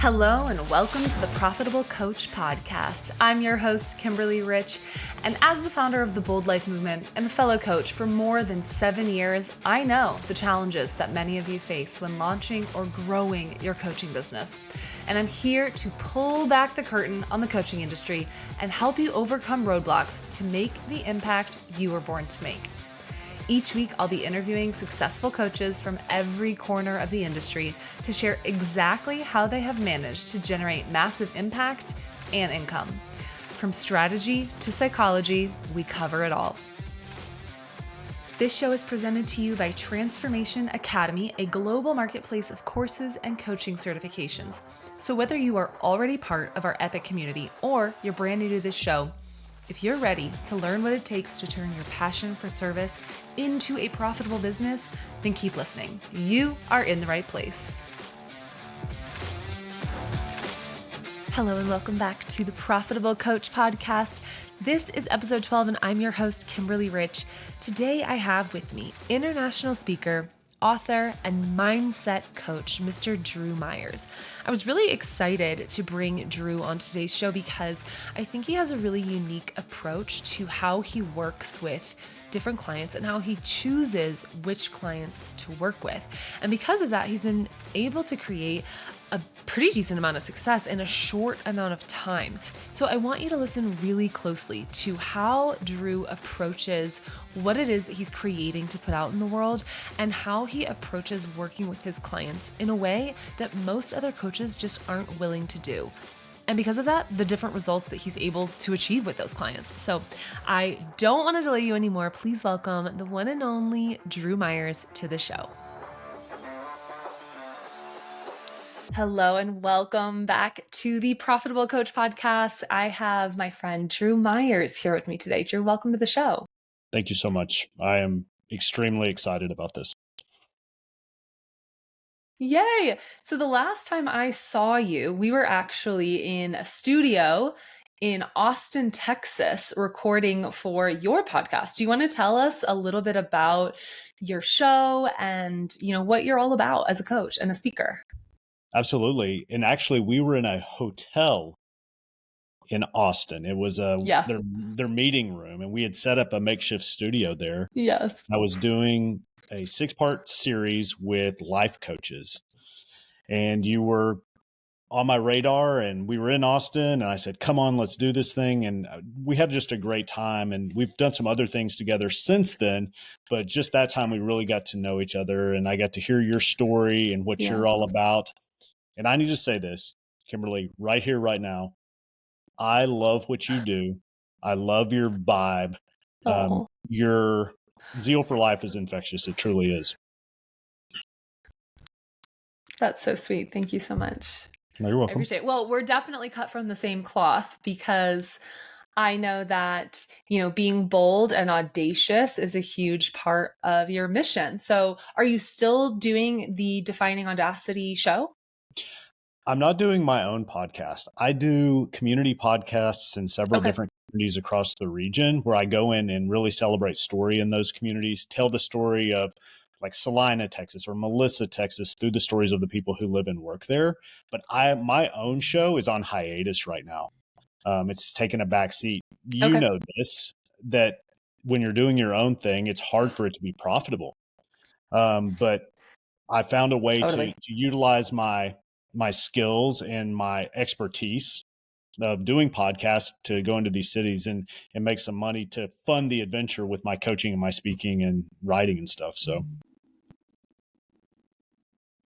Hello and welcome to the Profitable Coach Podcast. I'm your host, Kimberly Rich, and as the founder of the Bold Life Movement and a fellow coach for more than 7 years, I know the challenges that many of you face when launching or growing your coaching business. And I'm here to pull back the curtain on the coaching industry and help you overcome roadblocks to make the impact you were born to make. Each week, I'll be interviewing successful coaches from every corner of the industry to share exactly how they have managed to generate massive impact and income. From strategy to psychology, we cover it all. This show is presented to you by Transformation Academy, a global marketplace of courses and coaching certifications. So whether you are already part of our epic community or you're brand new to this show, if you're ready to learn what it takes to turn your passion for service into a profitable business, then keep listening. You are in the right place. Hello and welcome back to the Profitable Coach Podcast. This is episode 12 and I'm your host, Kimberly Rich. Today I have with me international speaker, author, and mindset coach, Mr. Drew Myers. I was really excited to bring Drew on today's show because I think he has a really unique approach to how he works with different clients and how he chooses which clients to work with. And because of that, he's been able to create a pretty decent amount of success in a short amount of time. So I want you to listen really closely to how Drew approaches what it is that he's creating to put out in the world and how he approaches working with his clients in a way that most other coaches just aren't willing to do. And because of that, the different results that he's able to achieve with those clients. So I don't want to delay you anymore. Please welcome the one and only Drew Myers to the show. Hello and welcome back to the Profitable Coach Podcast. I have my friend Drew Myers here with me today. Drew, welcome to the show. Thank you so much. I am extremely excited about this. Yay! So the last time I saw you, we were actually in a studio in Austin, Texas, recording for your podcast. Do you want to tell us a little bit about your show and, what you're all about as a coach and a speaker? Absolutely. And actually, we were in a hotel in Austin. It was their meeting room, and we had set up a makeshift studio there. Yes. I was doing a 6-part series with life coaches, and you were on my radar, and we were in Austin, and I said, come on, let's do this thing. And we had just a great time, and we've done some other things together since then, but just that time we really got to know each other, and I got to hear your story and what you're all about. And I need to say this, Kimberly, right here, right now. I love what you do. I love your vibe. Your zeal for life is infectious. It truly is. That's so sweet. Thank you so much. No, you're welcome. I appreciate it. Well, we're definitely cut from the same cloth because I know that, being bold and audacious is a huge part of your mission. So are you still doing the Defining Audacity show? I'm not doing my own podcast. I do community podcasts in several different communities across the region where I go in and really celebrate story in those communities, tell the story of like Salina, Texas, or Melissa, Texas, through the stories of the people who live and work there. But my own show is on hiatus right now. It's taken a back seat. You know this, that when you're doing your own thing, it's hard for it to be profitable. But I found a way to utilize my skills and my expertise of doing podcasts to go into these cities and make some money to fund the adventure with my coaching and my speaking and writing and stuff. So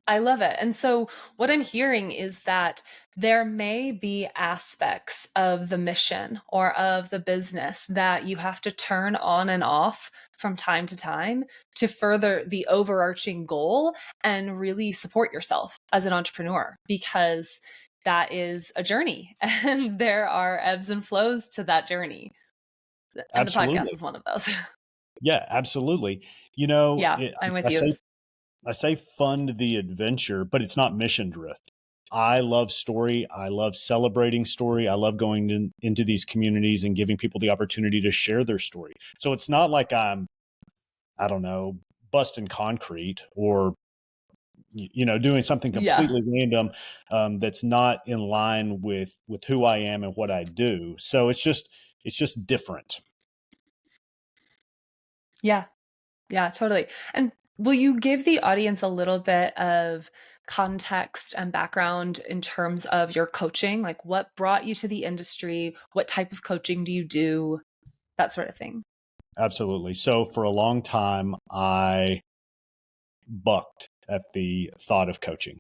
I love it. And so what I'm hearing is that there may be aspects of the mission or of the business that you have to turn on and off from time to time to further the overarching goal and really support yourself as an entrepreneur, because that is a journey and there are ebbs and flows to that journey. And absolutely. The podcast is one of those. Yeah, absolutely. I'm with you. I say fund the adventure, but it's not mission drift. I love story. I love celebrating story. I love going into these communities and giving people the opportunity to share their story. So it's not like I'm, busting concrete or, doing something Yeah. completely random that's not in line with who I am and what I do. So it's just different. Yeah. Yeah, totally. And will you give the audience a little bit of context and background in terms of your coaching? Like what brought you to the industry? What type of coaching do you do? That sort of thing. Absolutely. So for a long time, I bucked at the thought of coaching.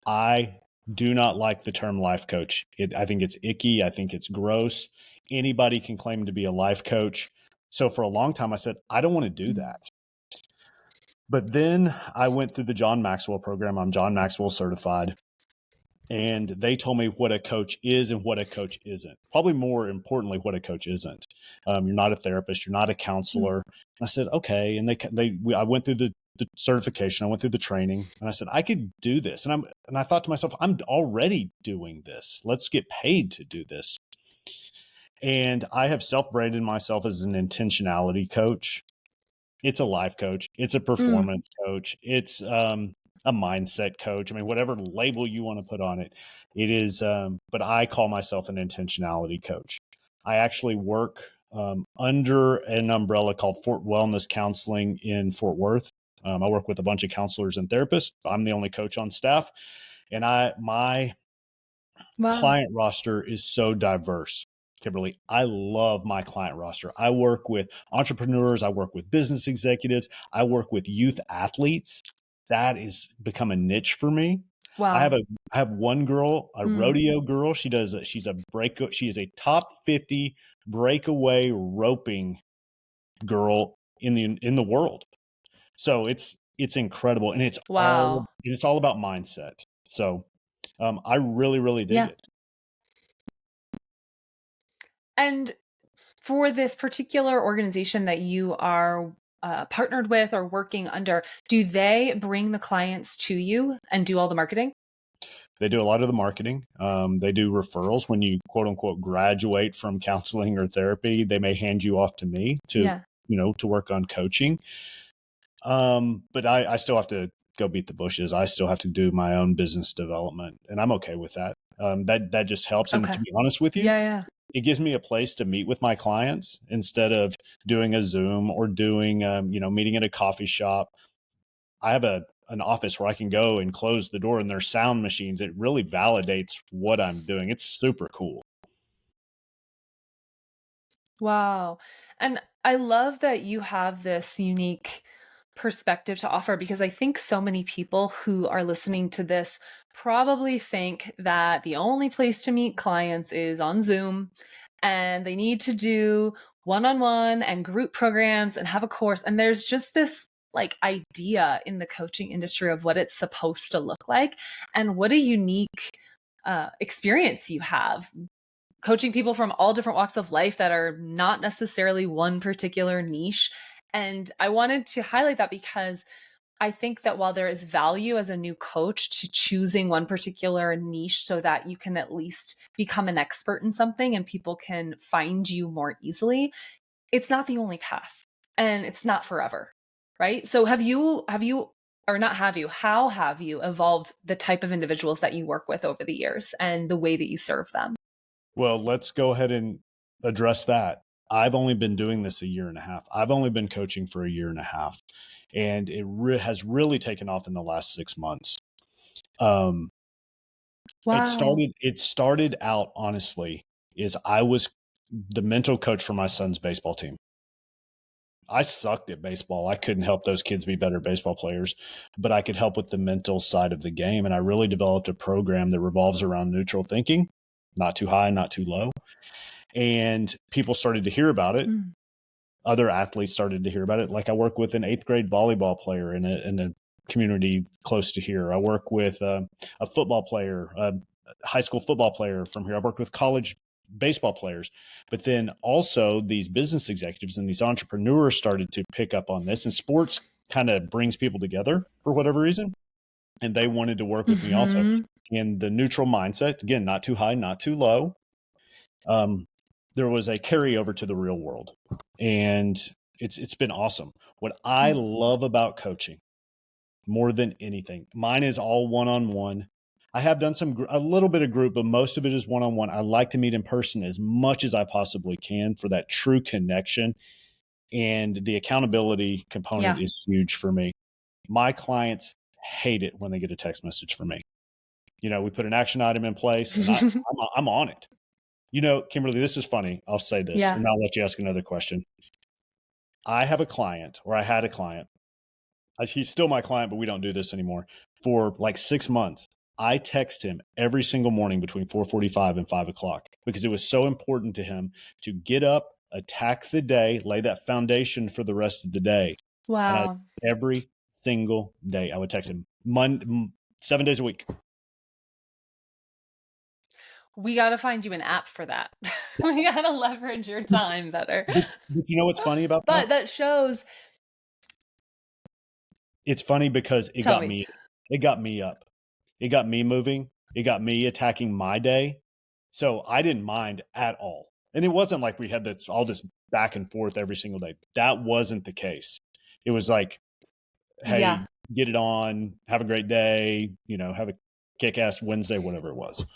I do not like the term life coach. I think it's icky. I think it's gross. Anybody can claim to be a life coach. So for a long time, I said, I don't want to do Mm. that. But then I went through the John Maxwell program. I'm John Maxwell certified. And they told me what a coach is and what a coach isn't. Probably more importantly, what a coach isn't. You're not a therapist. You're not a Mm. counselor. And I said, okay. And I went through the certification. I went through the training, and I said, I could do this. And I thought to myself, I'm already doing this. Let's get paid to do this. And I have self-branded myself as an intentionality coach. It's a life coach. It's a Mm. performance coach. It's a mindset coach. I mean, whatever label you want to put on it, it is. But I call myself an intentionality coach. I actually work under an umbrella called Fort Wellness Counseling in Fort Worth. I work with a bunch of counselors and therapists. I'm the only coach on staff, and my Wow. client roster is so diverse. Kimberly, I love my client roster. I work with entrepreneurs, I work with business executives, I work with youth athletes. That has become a niche for me. I have Wow. a I have one girl, a Mm. rodeo girl. She is a top 50 breakaway roping girl in the world. So it's incredible, and Wow. it's all about mindset. So I really, really dig Yeah. it. And for this particular organization that you are partnered with or working under, do they bring the clients to you and do all the marketing? They do a lot of the marketing. They do referrals when you quote unquote graduate from counseling or therapy. They may hand you off to me Yeah. to work on coaching. But I still have to go beat the bushes. I still have to do my own business development, and I'm okay with that. That just helps. And Okay. to be honest with you, Yeah. Yeah. it gives me a place to meet with my clients instead of doing a Zoom or doing meeting at a coffee shop. I have an office where I can go and close the door, and there's sound machines. It really validates what I'm doing. It's super cool. Wow. And I love that you have this unique perspective to offer because I think so many people who are listening to this probably think that the only place to meet clients is on Zoom and they need to do one-on-one and group programs and have a course. And there's just this like idea in the coaching industry of what it's supposed to look like and what a unique experience you have coaching people from all different walks of life that are not necessarily one particular niche. And I wanted to highlight that because I think that while there is value as a new coach to choosing one particular niche so that you can at least become an expert in something and people can find you more easily, it's not the only path and it's not forever. Right. So or not have you, how have you evolved the type of individuals that you work with over the years and the way that you serve them? Well, let's go ahead and address that. I've only been doing this a year and a half. I've only been coaching for a year and a half, and it has really taken off in the last 6 months. Um, Wow. it started out honestly is I was the mental coach for my son's baseball team. I sucked at baseball. I couldn't help those kids be better baseball players, but I could help with the mental side of the game. And I really developed a program that revolves around neutral thinking, not too high, not too low. And people started to hear about it. Mm. Other athletes started to hear about it. Like I work with an 8th grade volleyball player in a community close to here. I work with a football player, a high school football player from here. I've worked with college baseball players, but then also these business executives and these entrepreneurs started to pick up on this, and sports kind of brings people together for whatever reason. And they wanted to work with me also. Mhm. And the neutral mindset, again, not too high, not too low. There was a carryover to the real world, and it's been awesome. What I Mm. love about coaching more than anything. Mine is all one-on-one. I have done a little bit of group, but most of it is one-on-one. I like to meet in person as much as I possibly can for that true connection. And the accountability component is huge for me. My clients hate it when they get a text message from me. We put an action item in place and I'm on it. Kimberly, this is funny. I'll say this and I'll let you ask another question. I had a client. He's still my client, but we don't do this anymore. For like 6 months, I text him every single morning between 4:45 and 5 o'clock because it was so important to him to get up, attack the day, lay that foundation for the rest of the day. Wow. And every single day I would text him 7 days a week. We got to find you an app for that. We got to leverage your time better. But you know what's funny about that? But that shows. It's funny because it got me up. It got me moving. It got me attacking my day. So I didn't mind at all. And it wasn't like we had all this back and forth every single day. That wasn't the case. It was like, hey, get it on, have a great day, have a kick-ass Wednesday, whatever it was.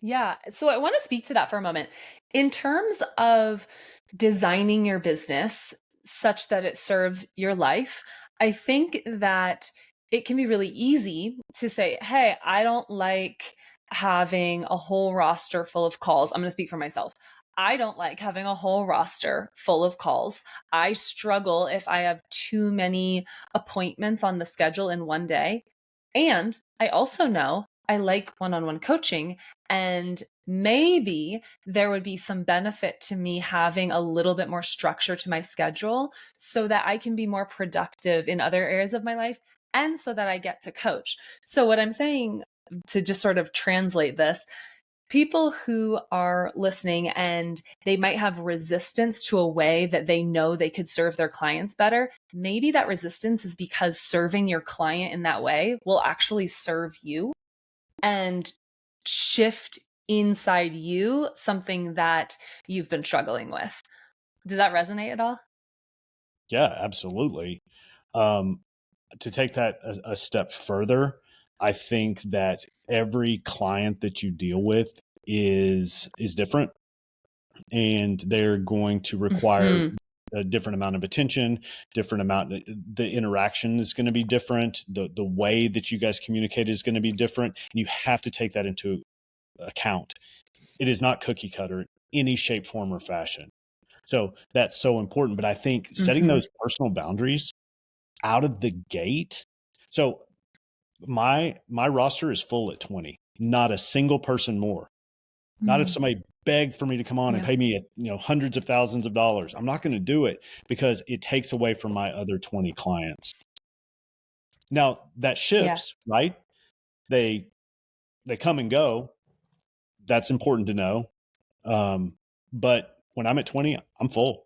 Yeah. So I want to speak to that for a moment. In terms of designing your business such that it serves your life, I think that it can be really easy to say, hey, I don't like having a whole roster full of calls. I'm going to speak for myself. I don't like having a whole roster full of calls. I struggle if I have too many appointments on the schedule in one day. And I also know I like one-on-one coaching, and maybe there would be some benefit to me having a little bit more structure to my schedule so that I can be more productive in other areas of my life and so that I get to coach. So what I'm saying, to just sort of translate this, people who are listening and they might have resistance to a way that they know they could serve their clients better, maybe that resistance is because serving your client in that way will actually serve you and shift inside you something that you've been struggling with. Does that resonate at all? Yeah, absolutely. To take that a step further, I think that every client that you deal with is different, and they're going to require a different amount of attention, different amount. The interaction is going to be different. The way that you guys communicate is going to be different. And you have to take that into account. It is not cookie cutter in any shape, form, or fashion. So that's so important. But I think setting those personal boundaries out of the gate. So my roster is full at 20, not a single person more. Not if somebody begged for me to come on and pay me, hundreds of thousands of dollars. I'm not going to do it because it takes away from my other 20 clients. Now that shifts, right? They come and go. That's important to know. But when I'm at 20, I'm full.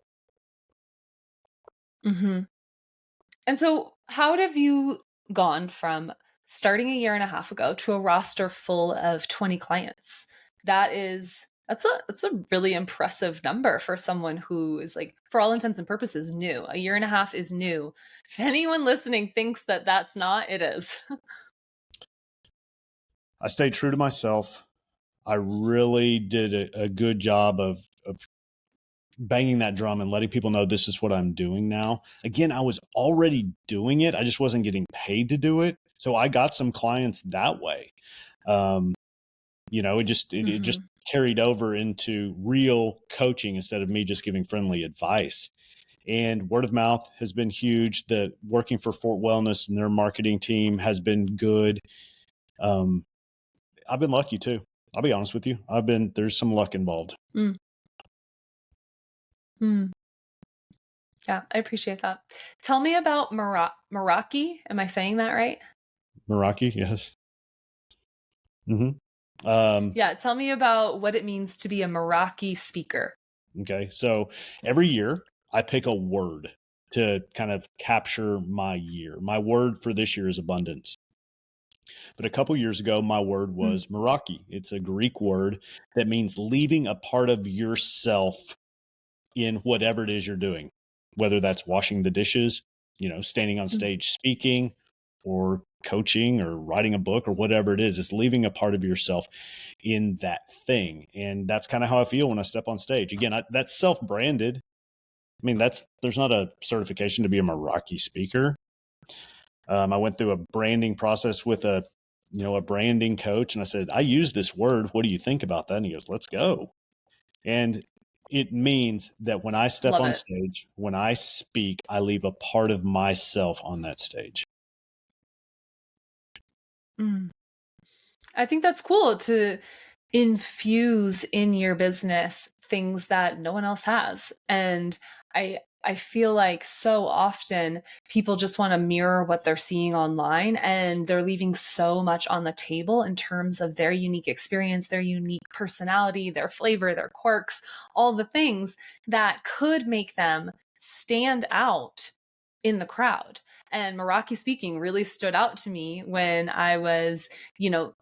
And so how have you gone from starting a year and a half ago to a roster full of 20 clients? That's a really impressive number for someone who is, like, for all intents and purposes, new. A year and a half is new. If anyone listening thinks that that's not, it is. I stayed true to myself. I really did a good job of banging that drum and letting people know this is what I'm doing now. Again, I was already doing it. I just wasn't getting paid to do it. So I got some clients that way. It just carried over into real coaching instead of me just giving friendly advice. And word of mouth has been huge. The working for Fort Wellness and their marketing team has been good. I've been lucky too. I'll be honest with you. There's some luck involved. Yeah, I appreciate that. Tell me about Meraki. Am I saying that right? Meraki, yes. Tell me about what it means to be a Meraki speaker. Okay, so every year I pick a word to kind of capture my year. My word for this year is abundance. But a couple years ago, my word was Meraki. It's a Greek word that means leaving a part of yourself in whatever it is you're doing, whether that's washing the dishes, standing on stage speaking or coaching or writing a book or whatever it is. It's leaving a part of yourself in that thing. And that's kind of how I feel when I step on stage. Again, that's self-branded. I mean, there's not a certification to be a Meraki speaker. I went through a branding process with a branding coach, and I said, I use this word. What do you think about that? And he goes, let's go. And it means that when I step on stage, when I speak, I leave a part of myself on that stage. I think that's cool to infuse in your business things that no one else has. And I feel like so often people just want to mirror what they're seeing online, and they're leaving so much on the table in terms of their unique experience, their unique personality, their flavor, their quirks, all the things that could make them stand out in the crowd. And Meraki speaking really stood out to me when I was,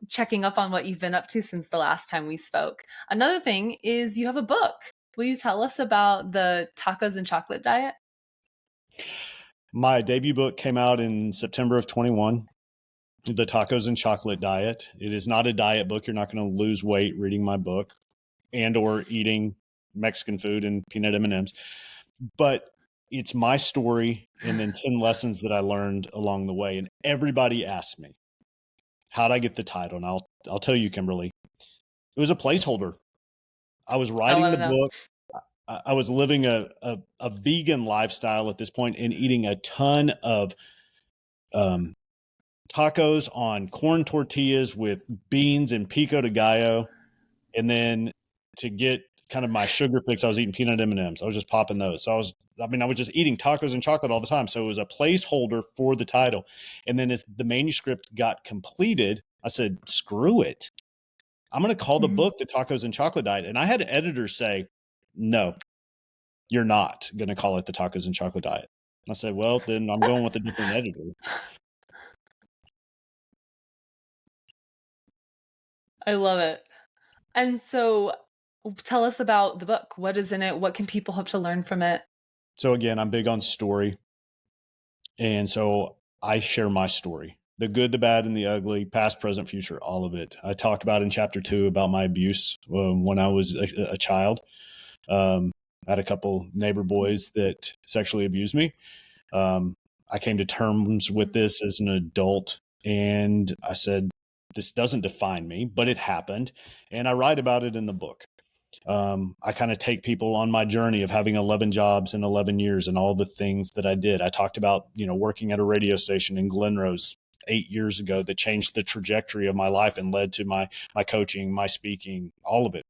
checking up on what you've been up to since the last time we spoke. Another thing is you have a book. Will you tell us about the tacos and chocolate diet? My debut book came out in September of 21, The Tacos and Chocolate Diet. It is not a diet book. You're not going to lose weight reading my book and or eating Mexican food and peanut M&Ms. But it's my story and then 10 lessons that I learned along the way. And everybody asks me, how'd I get the title? And I'll tell you, Kimberly, it was a placeholder. I was writing the book. I was living a vegan lifestyle at this point and eating a ton of tacos on corn tortillas with beans and pico de gallo. And then to get kind of my sugar fix, I was eating peanut M&Ms. I was just popping those. So I was just eating tacos and chocolate all the time. So it was a placeholder for the title. And then as the manuscript got completed, I said, screw it. I'm going to call the book The Tacos and Chocolate Diet. And I had editors say, no, you're not going to call it The Tacos and Chocolate Diet. I said, well, then I'm going with a different editor. I love it. And so tell us about the book. What is in it? What can people hope to learn from it? So again, I'm big on story. And so I share my story, the good, the bad, and the ugly, past, present, future, all of it. I talk about in chapter 2 about my abuse when I was a child. I had a couple neighbor boys that sexually abused me. I came to terms with this as an adult, and I said, this doesn't define me, but it happened. And I write about it in the book. I kind of take people on my journey of having 11 jobs in 11 years and all the things that I did. I talked about, working at a radio station in Glenrose 8 years ago that changed the trajectory of my life and led to my coaching, my speaking, all of it.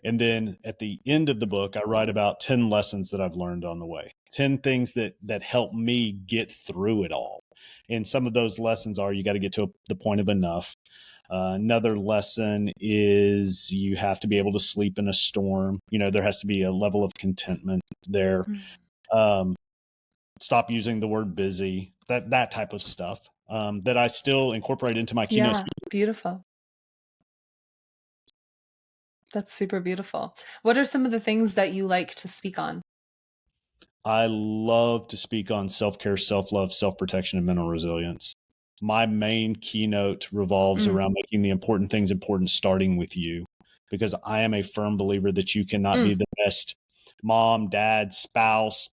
And then at the end of the book, I write about 10 lessons that I've learned on the way, 10 things that help me get through it all. And some of those lessons are, you got to get to the point of enough. Another lesson is you have to be able to sleep in a storm. There has to be a level of contentment there. Stop using the word busy, that type of stuff that I still incorporate into my keynote speech. Beautiful. That's super beautiful. What are some of the things that you like to speak on? I love to speak on self-care, self-love, self-protection, and mental resilience. My main keynote revolves around making the important things important, starting with you, because I am a firm believer that you cannot be the best mom, dad, spouse,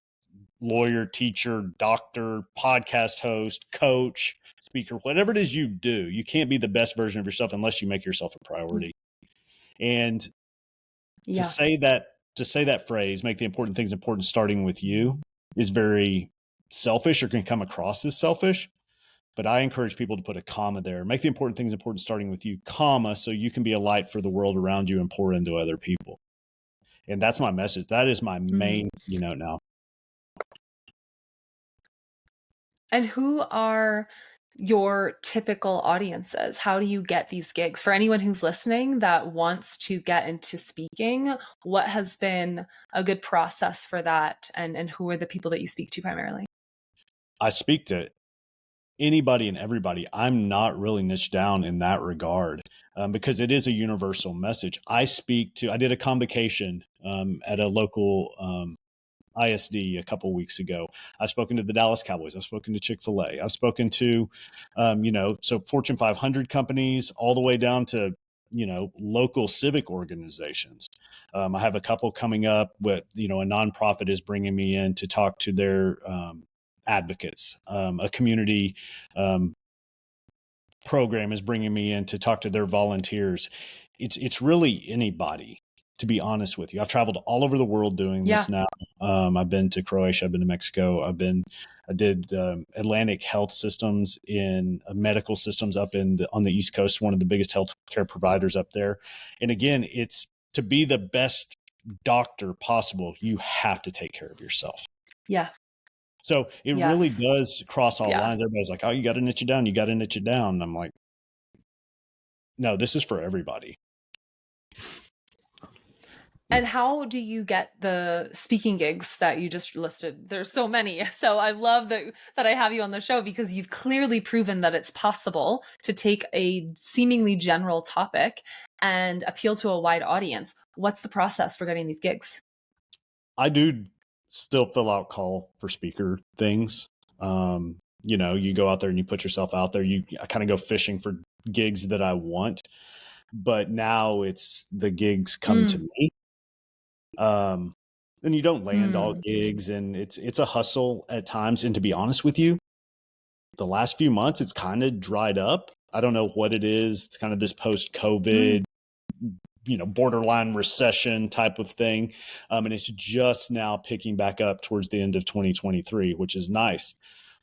lawyer, teacher, doctor, podcast host, coach, speaker, whatever it is you do. You can't be the best version of yourself unless you make yourself a priority. And to say that phrase, make the important things important, starting with you, is very selfish or can come across as selfish. But I encourage people to put a comma there. Make the important things important, starting with you, comma, so you can be a light for the world around you and pour into other people. And that's my message. That is my main keynote now. And who are your typical audiences? How do you get these gigs? For anyone who's listening that wants to get into speaking, what has been a good process for that? And who are the people that you speak to primarily? I speak to anybody and everybody. I'm not really niched down in that regard because it is a universal message. I did a convocation at a local ISD a couple weeks ago. I've spoken to the Dallas Cowboys. I've spoken to Chick-fil-A. I've spoken to, so Fortune 500 companies all the way down to, local civic organizations. I have a couple coming up with, a nonprofit is bringing me in to talk to their advocates. A community program is bringing me in to talk to their volunteers. It's really anybody, to be honest with you. I've traveled all over the world doing this now. I've been to Croatia. I've been to Mexico. I did Atlantic Health Systems in medical systems up on the East Coast, one of the biggest healthcare providers up there. And again, it's to be the best doctor possible, you have to take care of yourself. Yeah. So it really does cross all lines. Everybody's like, oh, you got to niche it down. You got to niche it down. And I'm like, no, this is for everybody. And how do you get the speaking gigs that you just listed? There's so many. So I love that I have you on the show, because you've clearly proven that it's possible to take a seemingly general topic and appeal to a wide audience. What's the process for getting these gigs? I do still fill out call for speaker things. You go out there and you put yourself out there. I kind of go fishing for gigs that I want, but now it's the gigs come to me. And you don't land all gigs, and it's a hustle at times. And to be honest with you, the last few months, it's kind of dried up. I don't know what it is. It's kind of this post-COVID, borderline recession type of thing. And it's just now picking back up towards the end of 2023, which is nice.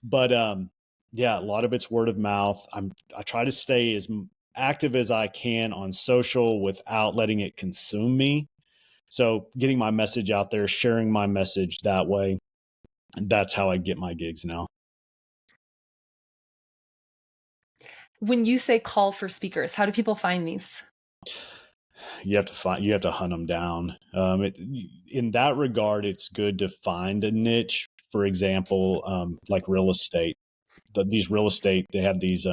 But a lot of it's word of mouth. I try to stay as active as I can on social without letting it consume me. So getting my message out there, sharing my message that way, that's how I get my gigs now. When you say call for speakers, how do people find these? You have to hunt them down. In that regard, it's good to find a niche. For example, like real estate. These real estate, they have these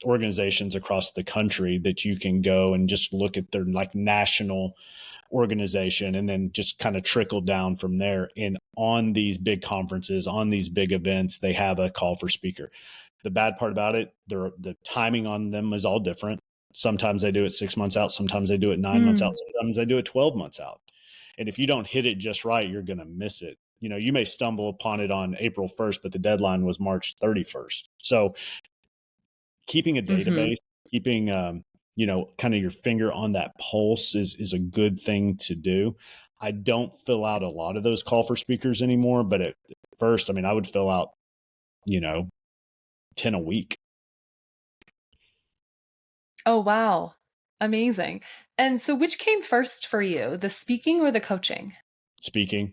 organizations across the country that you can go and just look at their like national organization, and then just kind of trickle down from there. And on these big conferences, on these big events, they have a call for speaker. The bad part about it, the timing on them is all different. Sometimes they do it 6 months out. Sometimes they do it 9 months out. Sometimes they do it 12 months out. And if you don't hit it just right, you're going to miss it. You may stumble upon it on April 1st, but the deadline was March 31st. So keeping a database, keeping, kind of your finger on that pulse is a good thing to do. I don't fill out a lot of those call for speakers anymore, but at first, I would fill out, 10 a week. Oh, wow. Amazing. And so which came first for you, the speaking or the coaching? Speaking.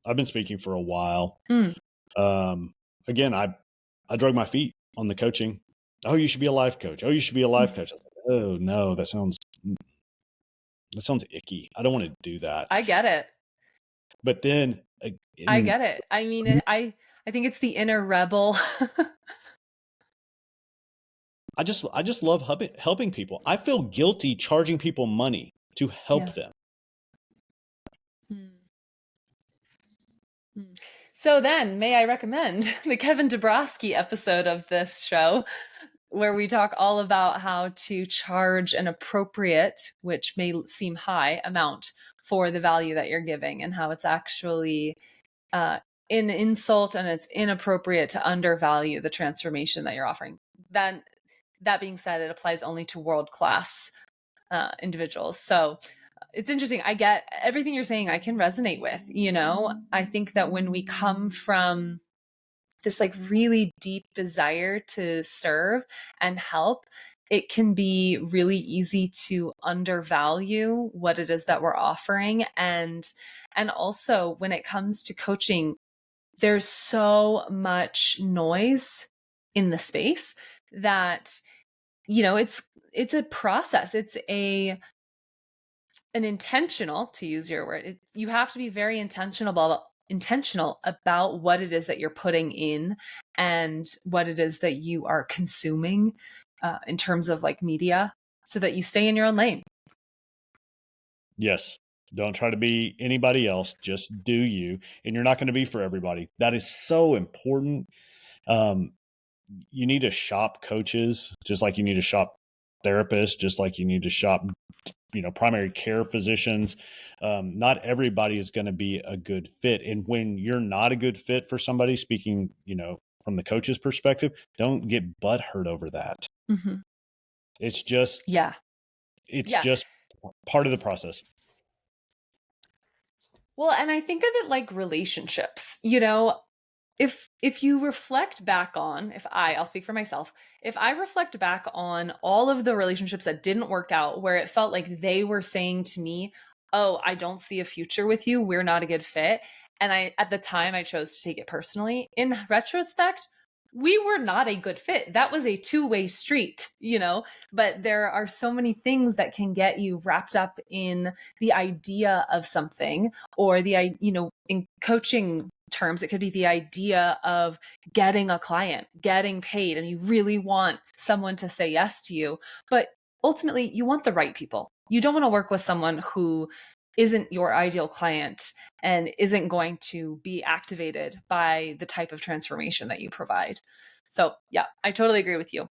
I've been speaking for a while. Again, I drug my feet on the coaching. Oh, you should be a life coach. Oh, you should be a life coach. I was like, oh no, that sounds icky. I don't want to do that. I get it. But then I get it. I think it's the inner rebel. I just love helping people. I feel guilty charging people money to help them. So then, may I recommend the Kevin Dabrowski episode of this show, where we talk all about how to charge an appropriate, which may seem high, amount for the value that you're giving, and how it's actually an insult and it's inappropriate to undervalue the transformation that you're offering. That being said, it applies only to world-class individuals. So it's interesting. I get everything you're saying. I can resonate with, I think that when we come from this like really deep desire to serve and help, it can be really easy to undervalue what it is that we're offering. And also when it comes to coaching, there's so much noise in the space that, it's a process. It's an intentional, to use your word, you have to be very intentional about what it is that you're putting in and what it is that you are consuming in terms of like media, so that you stay in your own lane. Yes. Don't try to be anybody else. Just do you. And you're not going to be for everybody. That is so important. Um, you need to shop coaches, just like you need to shop therapists, just like you need to shop, primary care physicians. Not everybody is going to be a good fit. And when you're not a good fit for somebody, speaking, from the coach's perspective, don't get butt hurt over that. Mm-hmm. It's just, Yeah. just part of the process. Well, and I think of it like relationships, if you reflect back on, I'll speak for myself, if I reflect back on all of the relationships that didn't work out, where it felt like they were saying to me, oh, I don't see a future with you, we're not a good fit. And at the time, I chose to take it personally. In retrospect, we were not a good fit. That was a two-way street, but there are so many things that can get you wrapped up in the idea of something, or in coaching terms, it could be the idea of getting a client, getting paid, and you really want someone to say yes to you. But ultimately, you want the right people. You don't want to work with someone who isn't your ideal client and isn't going to be activated by the type of transformation that you provide. So yeah, I totally agree with you.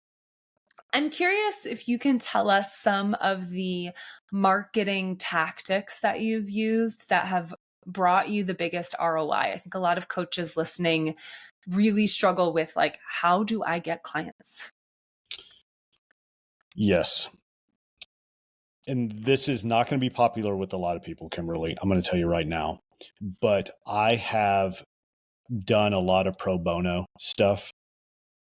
I'm curious if you can tell us some of the marketing tactics that you've used that have brought you the biggest ROI. I think a lot of coaches listening really struggle with, like, how do I get clients? Yes. And this is not going to be popular with a lot of people, Kimberly. I'm going to tell you right now. But I have done a lot of pro bono stuff.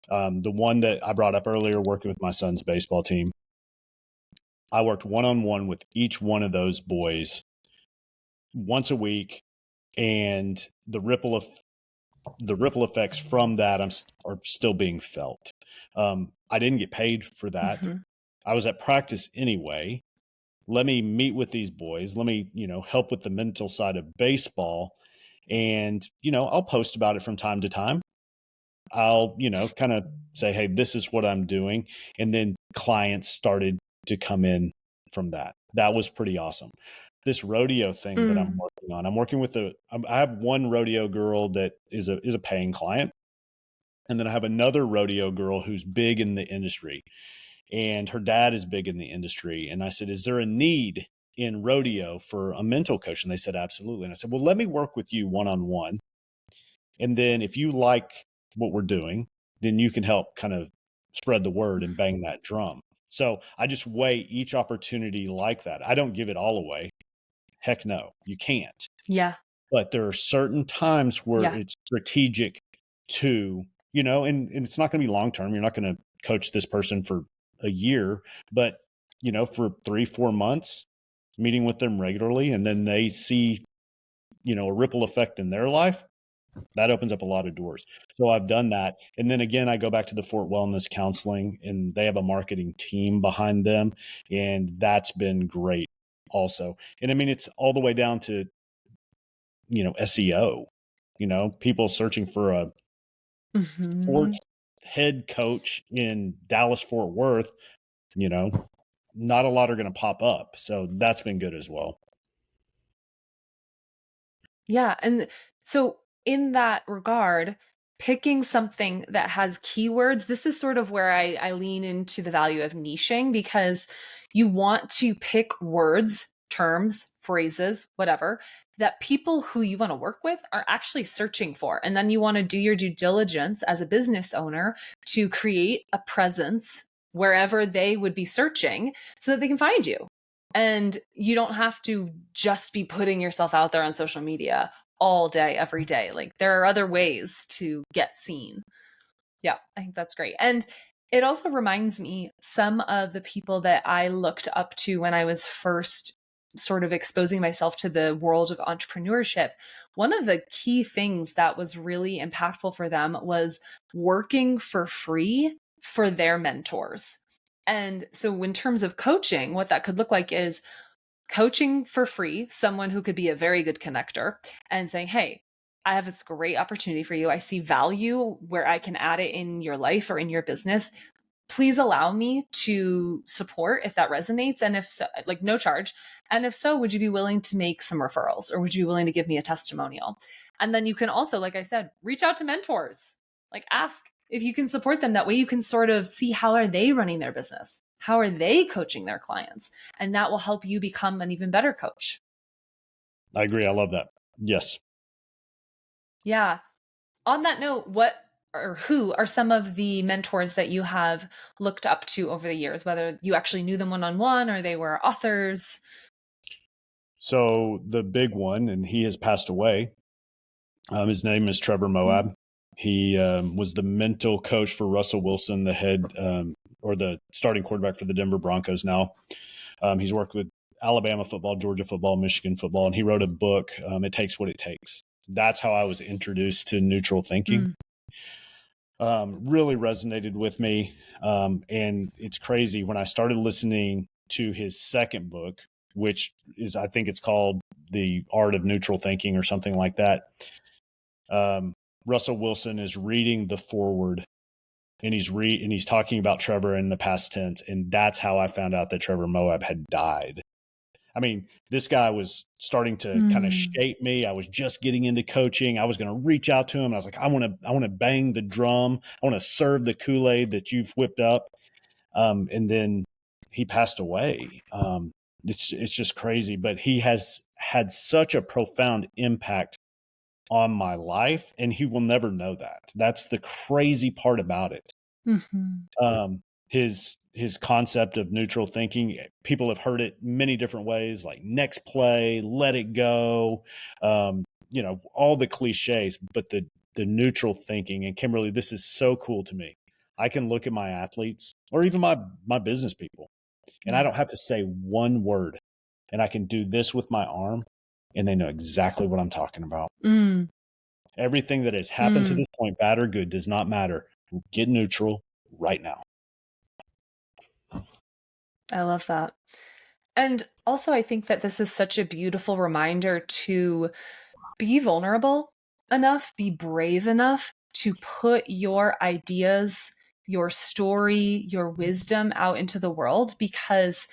The one that I brought up earlier, working with my son's baseball team, I worked one-on-one with each one of those boys once a week, and the ripple effects from that are still being felt. I didn't get paid for that. Mm-hmm. I was at practice anyway. Let me meet with these boys. Let me, help with the mental side of baseball. And, I'll post about it from time to time. I'll, kind of say, hey, this is what I'm doing. And then clients started to come in from that. That was pretty awesome. This rodeo thing that I'm working on, I'm working with I have one rodeo girl that is a paying client. And then I have another rodeo girl who's big in the industry, and her dad is big in the industry. And I said, is there a need in rodeo for a mental coach? And they said, absolutely. And I said, well, let me work with you one-on-one. And then if you like what we're doing, then you can help kind of spread the word and bang that drum. So I just weigh each opportunity like that. I don't give it all away. Heck no, you can't. Yeah. But there are certain times where it's strategic to, and it's not going to be long-term. You're not going to coach this person for a year, but, for 3-4 months, meeting with them regularly, and then they see, a ripple effect in their life, that opens up a lot of doors. So I've done that. And then again, I go back to the Fort Wellness Counseling, and they have a marketing team behind them. And that's been great also. And I mean, it's all the way down to, SEO, people searching for a sports head coach in Dallas, Fort Worth, not a lot are going to pop up. So that's been good as well. Yeah. And so in that regard, picking something that has keywords, this is sort of where I lean into the value of niching, because you want to pick words, terms, phrases, whatever, that people who you want to work with are actually searching for. And then you want to do your due diligence as a business owner to create a presence wherever they would be searching so that they can find you. And you don't have to just be putting yourself out there on social media all day, every day. Like, there are other ways to get seen. Yeah, I think that's great. And it also reminds me some of the people that I looked up to when I was first sort of exposing myself to the world of entrepreneurship. One of the key things that was really impactful for them was working for free for their mentors. And so in terms of coaching, what that could look like is coaching for free someone who could be a very good connector and saying, hey, I have this great opportunity for you. I see value where I can add it in your life or in your business. please allow me to support if that resonates. And if so, like no charge. And if so, would you be willing to make some referrals, or would you be willing to give me a testimonial? And then you can also, like I said, reach out to mentors, like ask if you can support them. That way you can sort of see, how are they running their business? How are they coaching their clients? And that will help you become an even better coach. I agree. I love that. Yes. Yeah. On that note, what or who are some of the mentors that you have looked up to over the years, whether you actually knew them one-on-one or they were authors? So the big one, and he has passed away. His name is Trevor Moab. He was the mental coach for Russell Wilson, the head or the starting quarterback for the Denver Broncos now. He's worked with Alabama football, Georgia football, Michigan football, and he wrote a book, It Takes What It Takes. That's how I was introduced to neutral thinking. Really resonated with me. And it's crazy. When I started listening to his second book, which is, I think it's called The Art of Neutral Thinking or something like that. Russell Wilson is reading the foreword, and he's talking about Trevor in the past tense. And that's how I found out that Trevor Moab had died. I mean, this guy was starting to kind of shape me. I was just getting into coaching. I was going to reach out to him. I was like, I want to bang the drum. I want to serve the Kool-Aid that you've whipped up. And then he passed away. It's just crazy, but he has had such a profound impact on my life, and he will never know that. That's the crazy part about it. His concept of neutral thinking, people have heard it many different ways, like next play, let it go, all the cliches, but the neutral thinking. And Kimberly, this is so cool to me. I can look at my athletes or even my business people, and I don't have to say one word, and I can do this with my arm, and they know exactly what I'm talking about. Everything that has happened to this point, bad or good, does not matter. Get neutral right now. I love that. And also, I think that this is such a beautiful reminder to be vulnerable enough, be brave enough to put your ideas, your story, your wisdom out into the world, because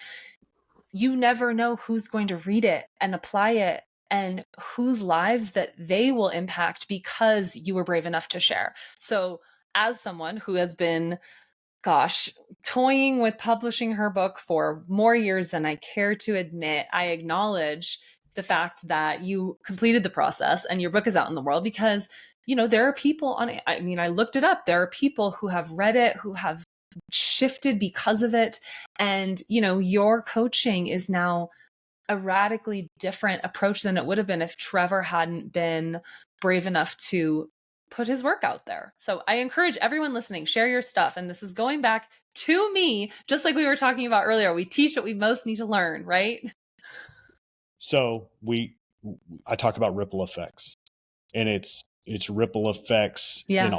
you never know who's going to read it and apply it, and whose lives that they will impact because you were brave enough to share. So as someone who has been, toying with publishing her book for more years than I care to admit, I acknowledge the fact that you completed the process and your book is out in the world, because, there are people on it. I mean, I looked it up. There are people who have read it, who have shifted because of it. And, your coaching is now a radically different approach than it would have been if Trevor hadn't been brave enough to put his work out there. So I encourage everyone listening, share your stuff. And this is going back to me, just like we were talking about earlier. We teach what we most need to learn, right? So I talk about ripple effects, and it's ripple effects in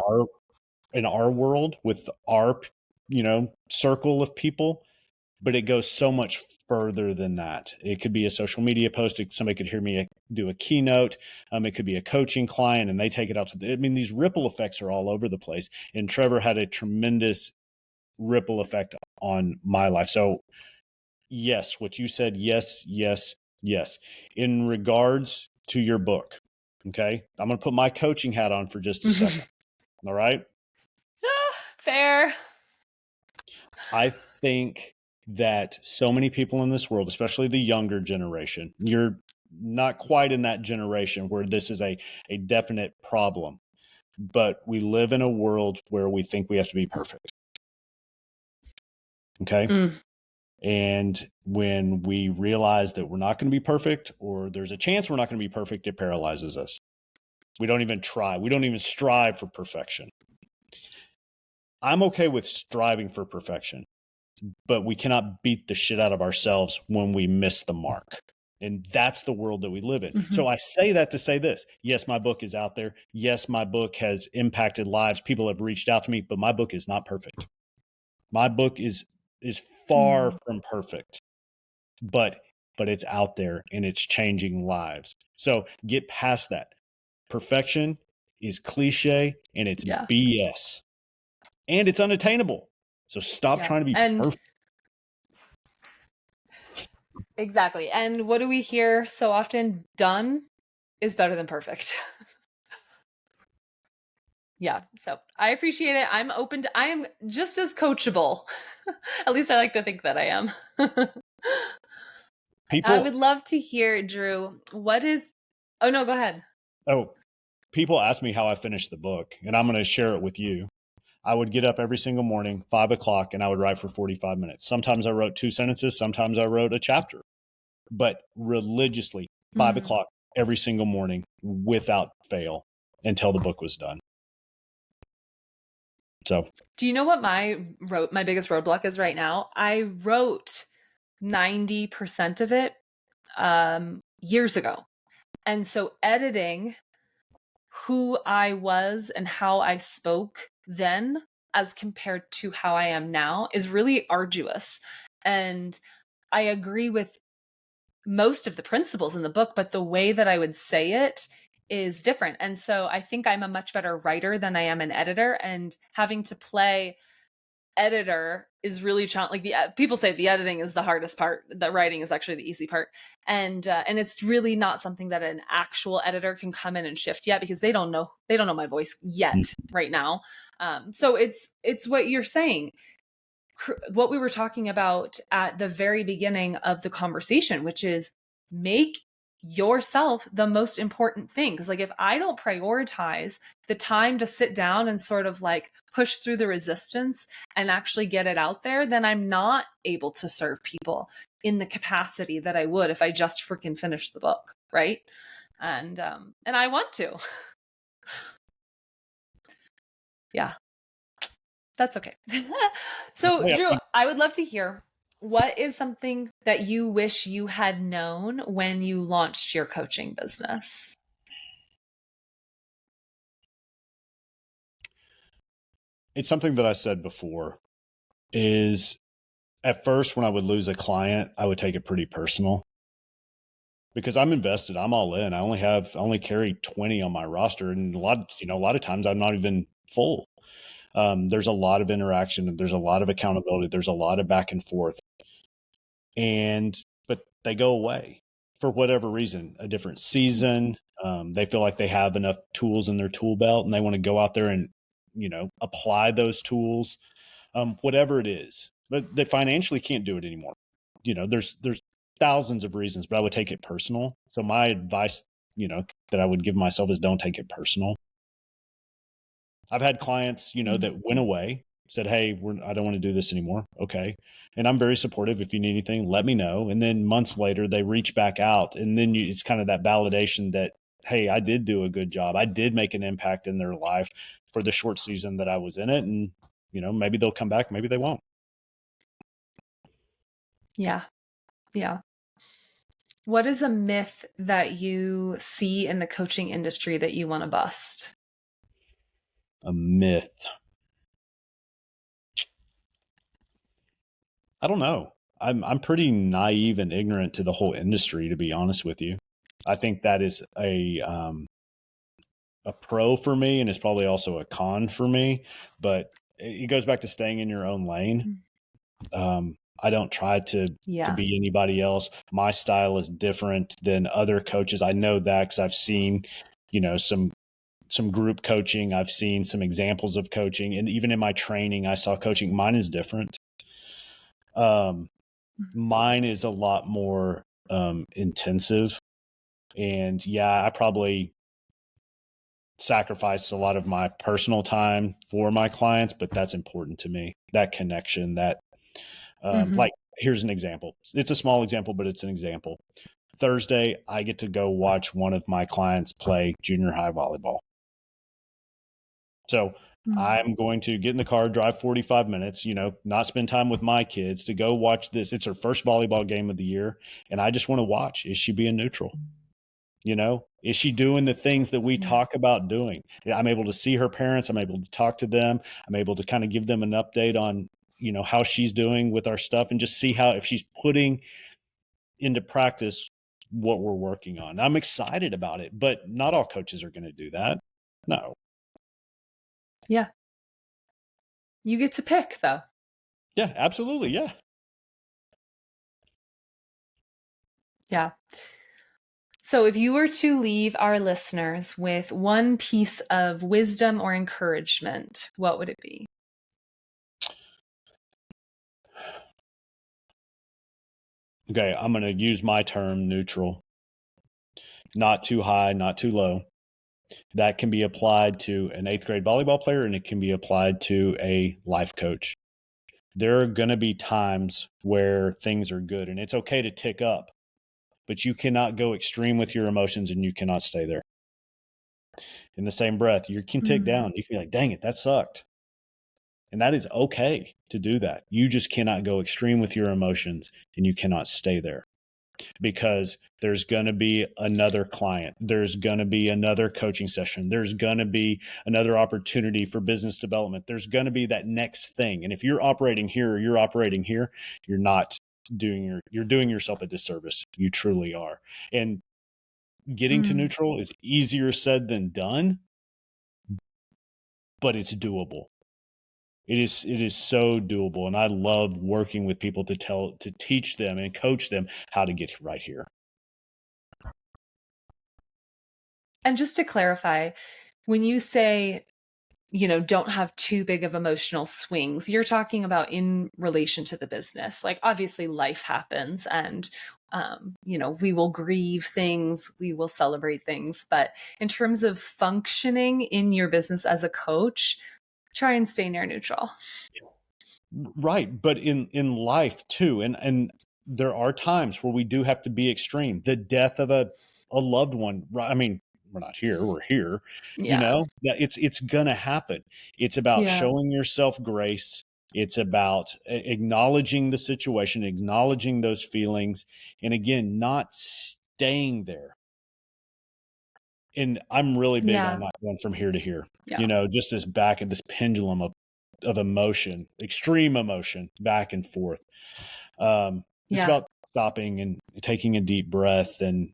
our world with our, circle of people, but it goes so much further than that. It could be a social media post. Somebody could hear me do a keynote. It could be a coaching client, and they take it out to these ripple effects are all over the place. And Trevor had a tremendous ripple effect on my life. So yes, what you said, yes. In regards to your book, okay, I'm going to put my coaching hat on for just a second. All right? Fair. I think that so many people in this world, especially the younger generation, you're not quite in that generation where this is a definite problem, but we live in a world where we think we have to be perfect. Okay? And when we realize that we're not going to be perfect, or there's a chance we're not going to be perfect, it paralyzes us. We don't even try. We don't even strive for perfection. I'm okay with striving for perfection, but we cannot beat the shit out of ourselves when we miss the mark. And that's the world that we live in. So I say that to say this. Yes, my book is out there. Yes, my book has impacted lives. People have reached out to me, but my book is not perfect. My book is far from perfect, but it's out there and it's changing lives. So get past that. Perfection is cliche and it's BS, and it's unattainable. So stop trying to be And perfect. exactly. And what do we hear so often? Done is better than perfect. Yeah. So I appreciate it. I am just as coachable. At least I like to think that I am. I would People, love to hear, Drew, oh no, go ahead. oh, people ask me how I finished the book, and I'm going to share it with you. I would get up every single morning, 5 o'clock, and I would write for 45 minutes. Sometimes I wrote 2 sentences. Sometimes I wrote a chapter, but religiously, 5 o'clock every single morning without fail until the book was done. So, do you know what my biggest roadblock is right now? I wrote 90% of it years ago. And so editing who I was and how I spoke then as compared to how I am now is really arduous. And I agree with most of the principles in the book, but the way that I would say it is different. And so I think I'm a much better writer than I am an editor, and having to play editor is really challenging. Like people say the editing is the hardest part, the writing is actually the easy part. And it's really not something that an actual editor can come in and shift yet, because they don't know my voice yet right now. So it's what you're saying, what we were talking about at the very beginning of the conversation, which is make yourself the most important thing. Because like if I don't prioritize the time to sit down and sort of like push through the resistance and actually get it out there, then I'm not able to serve people in the capacity that I would if I just freaking finished the book, right? And I want to. Yeah. That's okay. So, Drew, I would love to hear, what is something that you wish you had known when you launched your coaching business? it's something that I said before is at first when I would lose a client, I would take it pretty personal because I'm invested. I'm all in. I only carry 20 on my roster, and a lot of times I'm not even full. There's a lot of interaction. There's a lot of accountability. There's a lot of back and forth, but they go away for whatever reason, a different season. They feel like they have enough tools in their tool belt and they want to go out there and, apply those tools, whatever it is, but they financially can't do it anymore. There's thousands of reasons, but I would take it personal. So my advice, that I would give myself is don't take it personal. I've had clients, that went away, said, "Hey, I don't want to do this anymore." Okay. And I'm very supportive. If you need anything, let me know. And then months later, they reach back out. And then it's kind of that validation that, hey, I did do a good job. I did make an impact in their life for the short season that I was in it. And, maybe they'll come back. Maybe they won't. Yeah. Yeah. What is a myth that you see in the coaching industry that you want to bust? A myth. I don't know. I'm pretty naive and ignorant to the whole industry, to be honest with you. I think that is a pro for me, and it's probably also a con for me. But it goes back to staying in your own lane. I don't try to be anybody else. My style is different than other coaches. I know that because I've seen, some group coaching. I've seen some examples of coaching, and even in my training, I saw coaching. Mine is different. Mine is a lot more intensive, and I probably sacrifice a lot of my personal time for my clients, but that's important to me. That connection, that like, here's an example. It's a small example, but it's an example. Thursday, I get to go watch one of my clients play junior high volleyball. So I'm going to get in the car, drive 45 minutes, not spend time with my kids to go watch this. It's her first volleyball game of the year. And I just want to watch. Is she being neutral? Is she doing the things that we talk about doing? I'm able to see her parents. I'm able to talk to them. I'm able to kind of give them an update on, how she's doing with our stuff and just see if she's putting into practice what we're working on. I'm excited about it, but not all coaches are going to do that. No. Yeah. You get to pick though. Yeah, absolutely. Yeah. Yeah. So, if you were to leave our listeners with one piece of wisdom or encouragement, what would it be? Okay, I'm going to use my term neutral, not too high, not too low. That can be applied to an eighth grade volleyball player, and it can be applied to a life coach. There are going to be times where things are good, and it's okay to tick up, but you cannot go extreme with your emotions and you cannot stay there. In the same breath, you can tick down. You can be like, dang it, that sucked. And that is okay to do that. You just cannot go extreme with your emotions and you cannot stay there, because there's going to be another client. There's going to be another coaching session. There's going to be another opportunity for business development. There's going to be that next thing. And if you're operating here or you're operating here, you're not you're doing yourself a disservice. You truly are. And getting to neutral is easier said than done, but it's doable. It is so doable. And I love working with people to teach them and coach them how to get right here. And just to clarify, when you say, don't have too big of emotional swings, you're talking about in relation to the business. Like, obviously life happens and, we will grieve things, we will celebrate things. But in terms of functioning in your business as a coach, try and stay near neutral. Right. But in life too. And there are times where we do have to be extreme. The death of a loved one. I mean, we're not here, we're here, Yeah. that it's going to happen. It's about Yeah. showing yourself grace. It's about acknowledging the situation, acknowledging those feelings. And again, not staying there. And I'm really big on Yeah. not going from here to here, Yeah. just this back and this pendulum of emotion, extreme emotion, back and forth. It's Yeah. about stopping and taking a deep breath and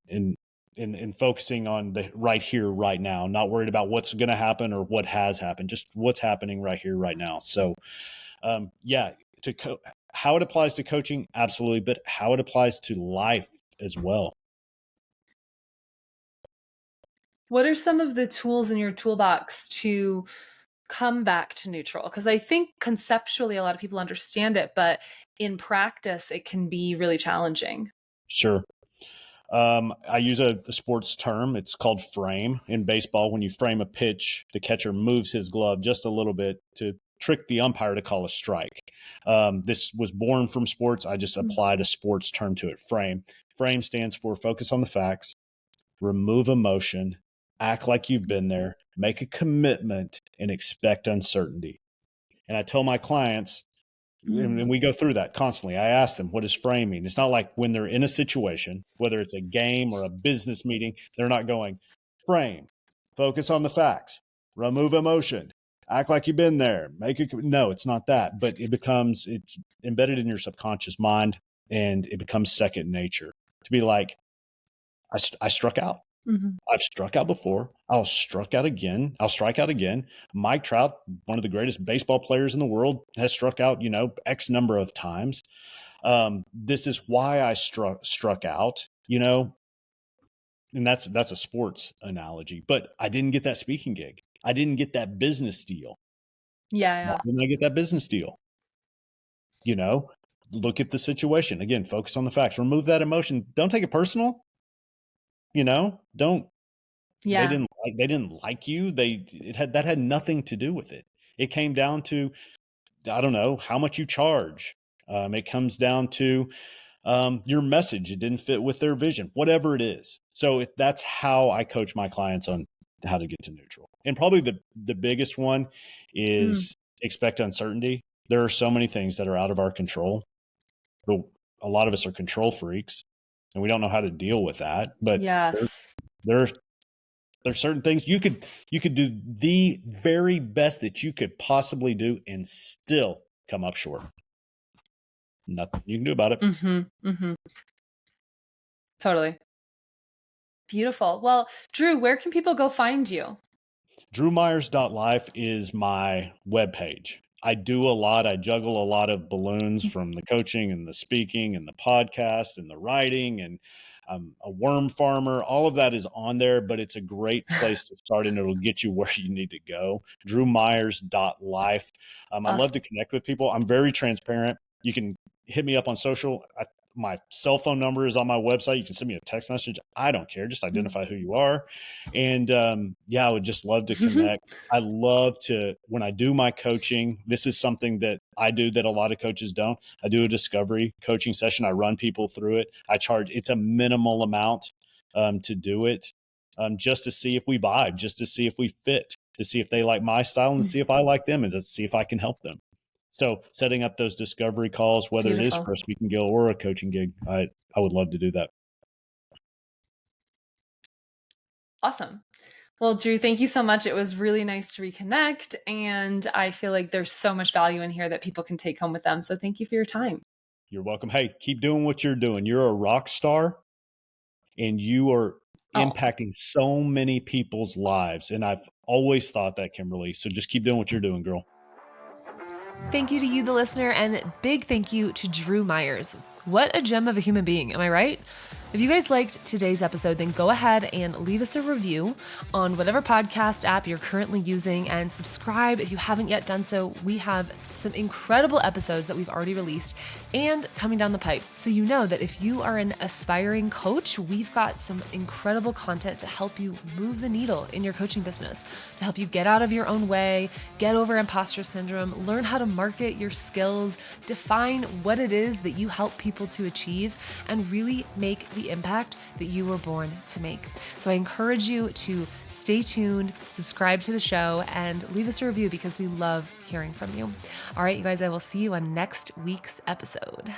focusing on the right here, right now, not worried about what's going to happen or what has happened, just what's happening right here, right now. So, yeah, how it applies to coaching, absolutely, but how it applies to life as well. What are some of the tools in your toolbox to come back to neutral? Because I think conceptually a lot of people understand it, but in practice it can be really challenging. Sure. I use a sports term. It's called frame. In baseball, when you frame a pitch, the catcher moves his glove just a little bit to trick the umpire to call a strike. This was born from sports. I just applied a sports term to it. Frame. Frame stands for focus on the facts, remove emotion, act like you've been there, make a commitment, and expect uncertainty. And I tell my clients, and we go through that constantly. I ask them, what does frame mean? It's not like when they're in a situation, whether it's a game or a business meeting, they're not going, frame, focus on the facts, remove emotion, act like you've been there, no, it's not that. But it's embedded in your subconscious mind, and it becomes second nature to be like, I struck out. I've struck out before. I'll strike out again. Mike Trout, one of the greatest baseball players in the world, has struck out, X number of times. This is why I struck out, and that's a sports analogy. But I didn't get that speaking gig. I didn't get that business deal. Why Yeah. didn't I get that business deal? Look at the situation. Again, focus on the facts. Remove that emotion. Don't take it personal. Don't They Yeah. didn't like you. That had nothing to do with it. It came down to, I don't know, how much you charge. It comes down to your message. It didn't fit with their vision, whatever it is. So that's how I coach my clients on how to get to neutral. And probably the biggest one is expect uncertainty. There are so many things that are out of our control. But a lot of us are control freaks, and we don't know how to deal with that. But Yes. there's certain things you could do the very best that you could possibly do and still come up short. Nothing you can do about it. Totally. Beautiful. Well, Drew, where can people go find you? DrewMyers.life is my webpage. I do a lot. I juggle a lot of balloons from the coaching and the speaking and the podcast and the writing, and I'm a worm farmer. All of that is on there, but it's a great place to start and it'll get you where you need to go. DrewMyers.life. I love to Awesome. connect with people. I'm very transparent. You can hit me up on social. My cell phone number is on my website. You can send me a text message. I don't care. Just identify who you are. And yeah, I would just love to connect. I love to, when I do my coaching, this is something that I do that a lot of coaches don't. I do a discovery coaching session. I run people through it. I charge, it's a minimal amount to do it, just to see if we vibe, just to see if we fit, to see if they like my style and see if I like them and to see if I can help them. So setting up those discovery calls, whether it is Beautiful. for a speaking gig or a coaching gig, I would love to do that. Awesome. Well, Drew, thank you so much. It was really nice to reconnect. And I feel like there's so much value in here that people can take home with them. So thank you for your time. You're welcome. Hey, keep doing what you're doing. You're a rock star and you are Oh, impacting so many people's lives. And I've always thought that, Kimberly. So just keep doing what you're doing, girl. thank you to you, the listener, and big thank you to Drew Myers. What a gem of a human being, am I right? If you guys liked today's episode, then go ahead and leave us a review on whatever podcast app you're currently using and subscribe if you haven't yet done so. We have some incredible episodes that we've already released and coming down the pipe. So you know that if you are an aspiring coach, we've got some incredible content to help you move the needle in your coaching business, to help you get out of your own way, get over imposter syndrome, learn how to market your skills, define what it is that you help people to achieve, and really make the impact that you were born to make. So I encourage you to stay tuned, subscribe to the show, and leave us a review because we love hearing from you. All right, you guys, I will see you on next week's episode.